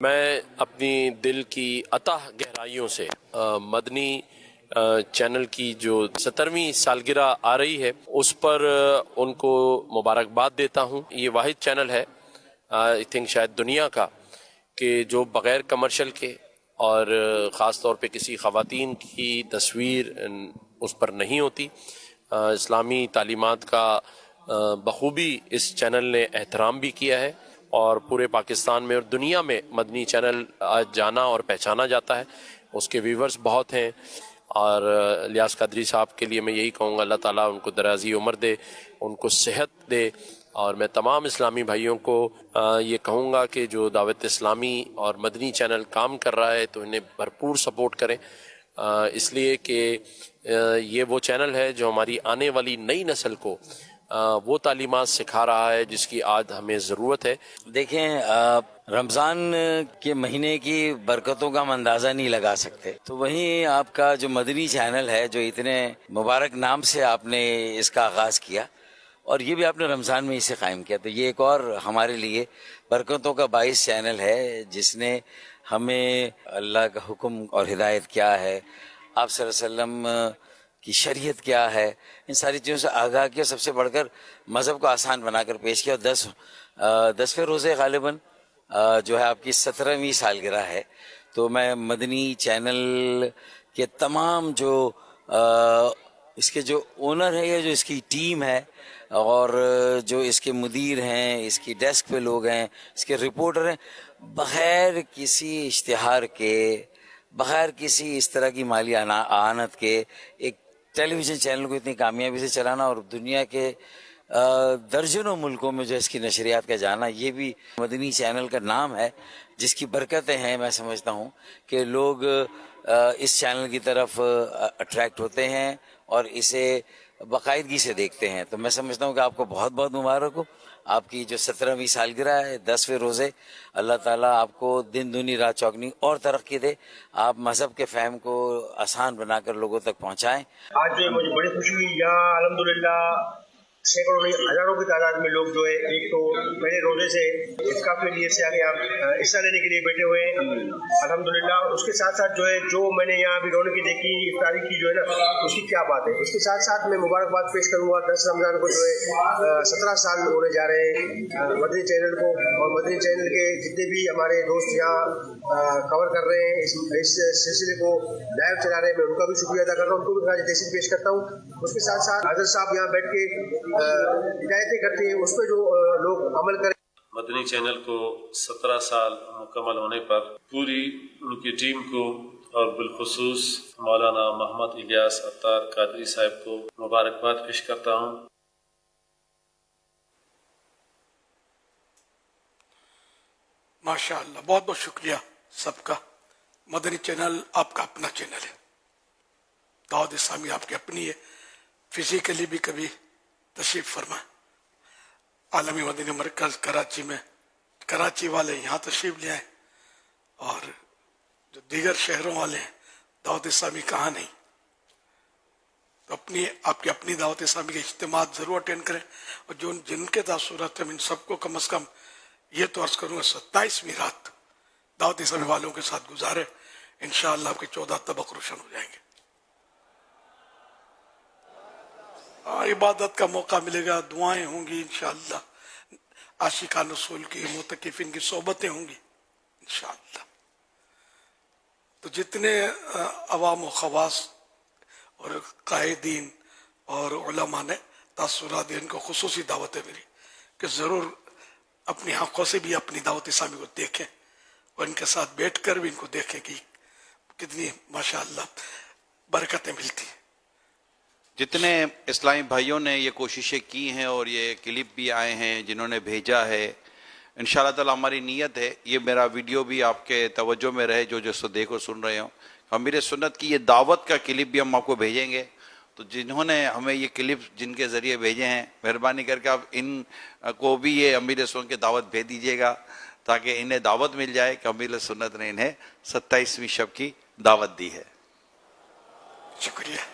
मैं अपनी दिल की अथाह गहराइयों से मदनी चैनल की जो 17वीं सालगिरह आ रही है उस पर उनको मुबारकबाद देता हूं। ये वाहिद चैनल है आई थिंक शायद दुनिया का कि जो बग़ैर कमर्शियल के और ख़ास तौर पे किसी ख़वातीन की तस्वीर उस पर नहीं होती। इस्लामी तालीमात का बखूबी इस चैनल ने एहतराम भी किया है और पूरे पाकिस्तान में और दुनिया में मदनी चैनल आज जाना और पहचाना जाता है। उसके व्यूवर्स बहुत हैं और लियास कादरी साहब के लिए मैं यही कहूँगा अल्लाह ताला उनको दराज़ी उम्र दे, उनको सेहत दे। और मैं तमाम इस्लामी भाइयों को ये कहूँगा कि जो दावत इस्लामी और मदनी चैनल काम कर रहा है तो इन्हें भरपूर सपोर्ट करें, इसलिए कि ये वो चैनल है जो हमारी आने वाली नई नस्ल को वो तालीमात सिखा रहा है जिसकी आज हमें ज़रूरत है। देखें, रमज़ान के महीने की बरकतों का हम अंदाज़ा नहीं लगा सकते, तो वहीं आपका जो मदनी चैनल है जो इतने मुबारक नाम से आपने इसका आगाज़ किया और ये भी आपने रमज़ान में इसे कायम किया, तो ये एक और हमारे लिए बरकतों का बाइस चैनल है जिसने हमें अल्लाह का हुक्म और हिदायत क्या है, आप सल्लल्लाहु अलैहि वसल्लम की शरीयत क्या है, इन सारी चीज़ों से आगाह किया। सबसे बढ़कर मज़हब को आसान बनाकर पेश किया। 10वें रोज़े गालिबन जो है आपकी 17वीं सालगिरह है, तो मैं मदनी चैनल के तमाम जो इसके जो ओनर है या जो इसकी टीम है और जो इसके मुदीर हैं, इसकी डेस्क पे लोग हैं, इसके रिपोर्टर हैं, बग़ैर किसी इश्तिहार के, बग़ैर किसी इस तरह की माली आनत के एक टेलीविज़न चैनल को इतनी कामयाबी से चलाना और दुनिया के दर्जनों मुल्कों में जो इसकी नशरियात का जाना, ये भी मदनी चैनल का नाम है जिसकी बरकतें हैं। मैं समझता हूँ कि लोग इस चैनल की तरफ अट्रैक्ट होते हैं और इसे बाकायदगी से देखते हैं। तो मैं समझता हूँ कि आपको बहुत बहुत मुबारक हो, आपकी जो 17वीं सालगिरह है, 10वें रोज़े, अल्लाह ताला आपको दिन दुनी रात चौगनी और तरक्की दे, आप मज़हब के फ़हम को आसान बनाकर लोगों तक पहुँचाएँ। आज जो मुझे बड़ी खुशी हुई, यहाँ अल्हम्दुलिल्लाह सैकड़ों नहीं हज़ारों की तादाद में लोग जो है एक तो पहले रोजे से इफ्तार के लिए से आगे यहाँ हिस्सा लेने के लिए बैठे हुए हैं अल्हम्दुलिल्लाह। उसके साथ साथ जो है जो मैंने यहाँ अभी रौनकी देखी, इफ्तारी की जो है ना, उसकी क्या बात है। उसके साथ साथ मैं मुबारकबाद पेश करूँगा 10 रमज़ान को जो है 17 साल होने जा रहे हैं मदनी चैनल को, और मदनी चैनल के जितने भी हमारे दोस्त यहाँ कवर कर रहे हैं इस सिलसिले को लाइव चला रहे हैं, मैं उनका भी शुक्रिया अदा कर रहा हूँ, उनको भी तहसीन पेश करता हूँ। उसके साथ साथ हज़रत साहब यहाँ बैठ के हिदायतें करते हैं, उस पर जो लोग अमल करें। मदनी चैनल को 17 साल मुकम्मल होने पर पूरी उनकी टीम को और बिलखुसूस मौलाना मोहम्मद इलियास अत्तार कादरी साहब को मुबारकबाद पेश करता हूँ। माशाअल्लाह, बहुत बहुत शुक्रिया सबका। मदनी चैनल आपका अपना चैनल है, दाऊद इस्लामी आपकी अपनी है। फिजिकली भी कभी तशरीफ फरमा, आलमी मदनी मरकज कराची में, कराची वाले यहाँ तशरीफ ले आए और जो दीगर शहरों वाले हैं, दावत इस्लामी कहाँ नहीं, तो अपनी आपकी अपनी दावत इस्लामी के इज्तिमा जरूर अटेंड करें। और जो जिनके तासुरात हैं इन सबको कम अज़ कम ये तो अर्ज करूँगा 27वीं रात दावत इस्लामी वालों के साथ गुजारे, इंशाअल्लाह आपके 14 तबक रोशन हो जाएंगे। इबादत का मौका मिलेगा, दुआएं होंगी इंशाअल्लाह, आशिकान रसूल की, मुतकिफिन की सोबतें होंगी इंशाअल्लाह। तो जितने अवाम व खवास और कायदीन और उलमा ने तासुरात, इनको खुसूसी दावत है मेरी कि ज़रूर अपनी आँखों से भी अपनी दावत इस्लामी को देखें और इनके साथ बैठकर भी इनको देखें कि कितनी माशाअल्लाह बरकतें मिलती हैं। जितने इस्लामी भाइयों ने ये कोशिशें की हैं और ये क्लिप भी आए हैं जिन्होंने भेजा है, इंशाअल्लाह ताला हमारी नीयत है ये मेरा वीडियो भी आपके तवज्जो में रहे, जो जो देखो सुन रहे हो। अमीर सुन्नत की ये दावत का क्लिप भी हम आपको भेजेंगे, तो जिन्होंने हमें ये क्लिप जिनके ज़रिए भेजे हैं, मेहरबानी करके आप इन को भी ये अमीर सुन्नत की दावत भेज दीजिएगा ताकि इन्हें दावत मिल जाए कि अमीर सुन्नत ने इन्हें 27वीं शब की दावत दी है। शुक्रिया।